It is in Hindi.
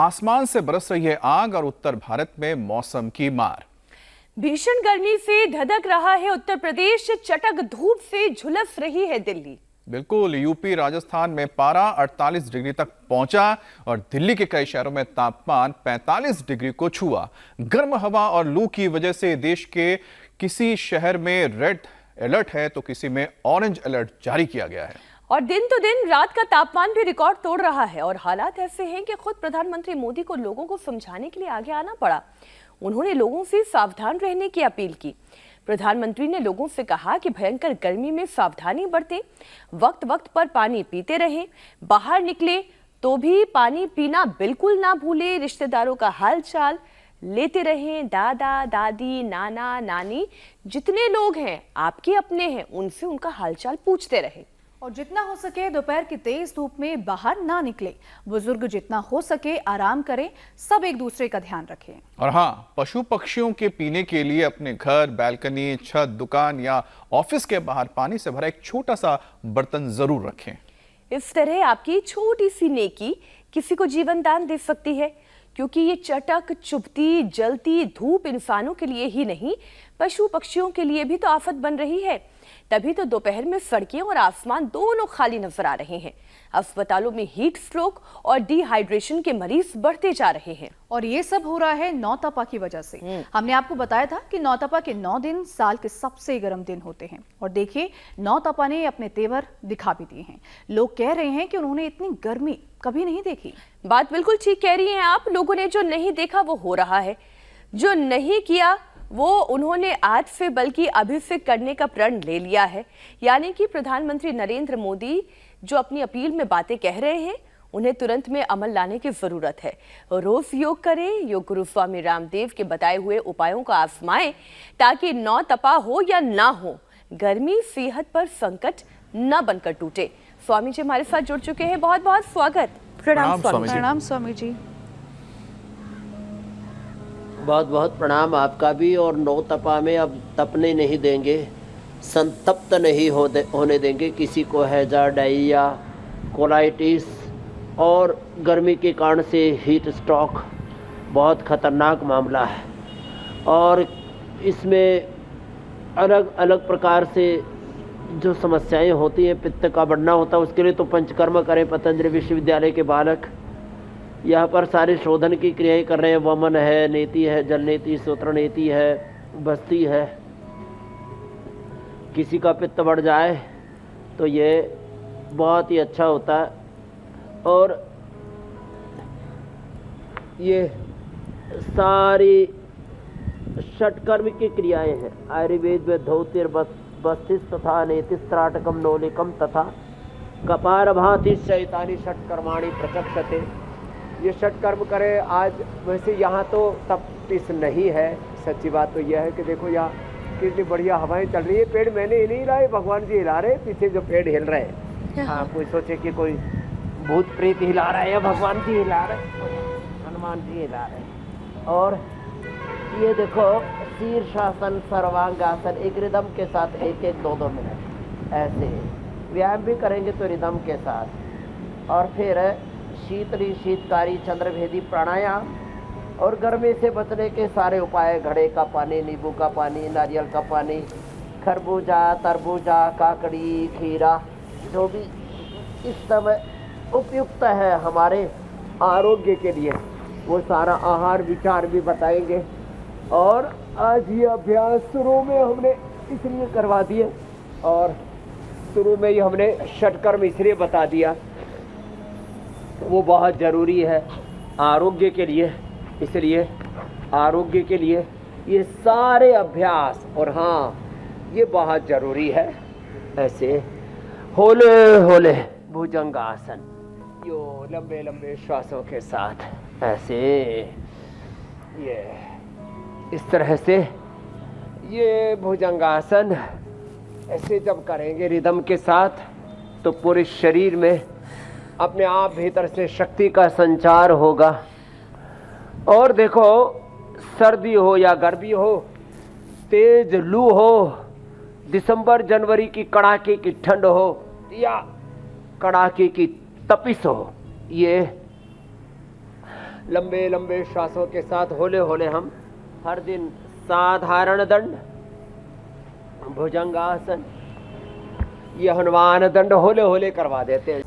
आसमान से बरस रही है आग और उत्तर भारत में मौसम की मार। भीषण गर्मी से धधक रहा है उत्तर प्रदेश, चटक धूप से झुलस रही है दिल्ली। बिल्कुल, यूपी राजस्थान में पारा 48 डिग्री तक पहुंचा और दिल्ली के कई शहरों में तापमान 45 डिग्री को छुआ। गर्म हवा और लू की वजह से देश के किसी शहर में रेड अलर्ट है तो किसी में ऑरेंज अलर्ट जारी किया गया है। और दिन तो दिन रात का तापमान भी रिकॉर्ड तोड़ रहा है और हालात ऐसे हैं कि खुद प्रधानमंत्री मोदी को लोगों को समझाने के लिए आगे आना पड़ा। उन्होंने लोगों से सावधान रहने की अपील की। प्रधानमंत्री ने लोगों से कहा कि भयंकर गर्मी में सावधानी बरतें, वक्त वक्त पर पानी पीते रहें, बाहर निकले तो भी पानी पीना बिल्कुल ना भूलें, रिश्तेदारों का हालचाल लेते रहें, दादा दादी नाना नानी जितने लोग हैं आपके अपने हैं उनसे उनका हालचाल पूछते रहें। और जितना हो सके दोपहर की तेज धूप में बाहर ना निकले, बुजुर्ग जितना हो सके आराम करें, सब एक दूसरे का ध्यान रखें। और हाँ, पशु पक्षियों के पीने के लिए अपने घर, बैल्कनी, छत, दुकान या ऑफिस के बाहर पानी से भरा एक छोटा सा बर्तन जरूर रखें। इस तरह आपकी छोटी सी नेकी किसी को जीवन दान दे सकती है, क्योंकि ये चटक चुभती जलती धूप इंसानों के लिए ही नहीं पशु पक्षियों के लिए भी तो आफत बन रही है। तभी तो दोपहर में सड़कें और आसमान दोनों खाली नजर आ रहे हैं। अस्पतालों में हीट स्ट्रोक और डिहाइड्रेशन के मरीज बढ़ते जा रहे हैं। और ये सब हो रहा है नौतपा की वजह से। हमने आपको बताया था कि नौतपा के 9 दिन साल के सबसे गर्म दिन होते हैं और देखिए नौतपा ने अपने तेवर दिखा भी दिए हैं। लोग कह रहे हैं कि उन्होंने इतनी गर्मी कभी नहीं देखी। बात बिल्कुल ठीक कह रही हैं आप। लोगों ने जो नहीं देखा वो हो रहा है, जो नहीं किया वो उन्होंने आज से बल्कि अभी से करने का प्रण ले लिया है। यानी कि प्रधानमंत्री नरेंद्र मोदी जो अपनी अपील में बातें कह रहे हैं उन्हें तुरंत में अमल लाने की जरूरत है। रोज योग करें, योग गुरु स्वामी रामदेव के बताए हुए उपायों को आजमाएं ताकि नौतपा हो या ना हो, गर्मी सेहत पर संकट न बनकर टूटे। स्वामी जी हमारे साथ जुड़ चुके हैं, बहुत बहुत स्वागत। प्रणाम स्वामी जी। प्रणाम स्वामी जी। बहुत बहुत प्रणाम आपका भी। और नौतपा में अब तपने नहीं देंगे, संतप्त नहीं होने देंगे किसी को हैजा, डायरिया, कोलाइटिस और गर्मी के कारण से हीट स्ट्रोक बहुत ख़तरनाक मामला है। और इसमें अलग अलग प्रकार से जो समस्याएं होती हैं, पित्त का बढ़ना होता है, उसके लिए तो पंचकर्म करें। पतंजलि विश्वविद्यालय के बालक यहाँ पर सारे शोधन की क्रियाएं कर रहे हैं। वमन है, नेति है, जल नेति, सूत्र नेति है, बस्ती है। किसी का पित्त बढ़ जाए तो ये बहुत ही अच्छा होता है। और ये सारी षटकर्म की क्रियाएं हैं। आयुर्वेद में धौतिर बस्तिस तथा नेतिस्त्राटकम नौलिकम तथा कपार भाति शैतानी षटकर्माणि प्रचक्षते। ये षटकर्म करें। आज वैसे यहाँ तो तपतिस नहीं है, सच्ची बात तो यह है कि देखो यहाँ कितनी बढ़िया हवाएं चल रही है। पेड़ मैंने हिल नहीं रहा है, भगवान जी हिला रहे, पीछे जो पेड़ हिल रहे हैं। हाँ, कोई सोचे कि कोई भूत प्रेत हिला रहा है या भगवान जी हिला रहे, हनुमान जी हिला रहे। और ये देखो शीर्षासन, सर्वांगासन, एक रिदम के साथ 1-1, 2-2 मिनट ऐसे व्यायाम भी करेंगे तो रिदम के साथ। और फिर शीतली शीतकारी चंद्रभेदी प्राणायाम और गर्मी से बचने के सारे उपाय, घड़े का पानी, नींबू का पानी, नारियल का पानी, खरबूजा, तरबूजा, काकड़ी, खीरा, जो भी इस समय उपयुक्त है हमारे आरोग्य के लिए, वो सारा आहार विचार भी बताएंगे। और आज ये अभ्यास शुरू में हमने इसलिए करवा दिए और शुरू में ही हमने षटकर्म इसलिए बता दिया, वो बहुत ज़रूरी है आरोग्य के लिए। इसलिए आरोग्य के लिए ये सारे अभ्यास, और हाँ ये बहुत ज़रूरी है। ऐसे होले होले भुजंगासन, यो लंबे लंबे श्वासों के साथ ऐसे, ये इस तरह से ये भुजंगासन ऐसे जब करेंगे रिदम के साथ तो पूरे शरीर में अपने आप भीतर से शक्ति का संचार होगा। और देखो सर्दी हो या गर्मी हो, तेज लू हो, दिसंबर जनवरी की कड़ाके की ठंड हो या कड़ाके की तपिश हो, ये लंबे लंबे श्वासों के साथ होले होले हम हर दिन साधारण दंड, भुजंगासन, ये हनुमान दंड होले होले करवा देते हैं।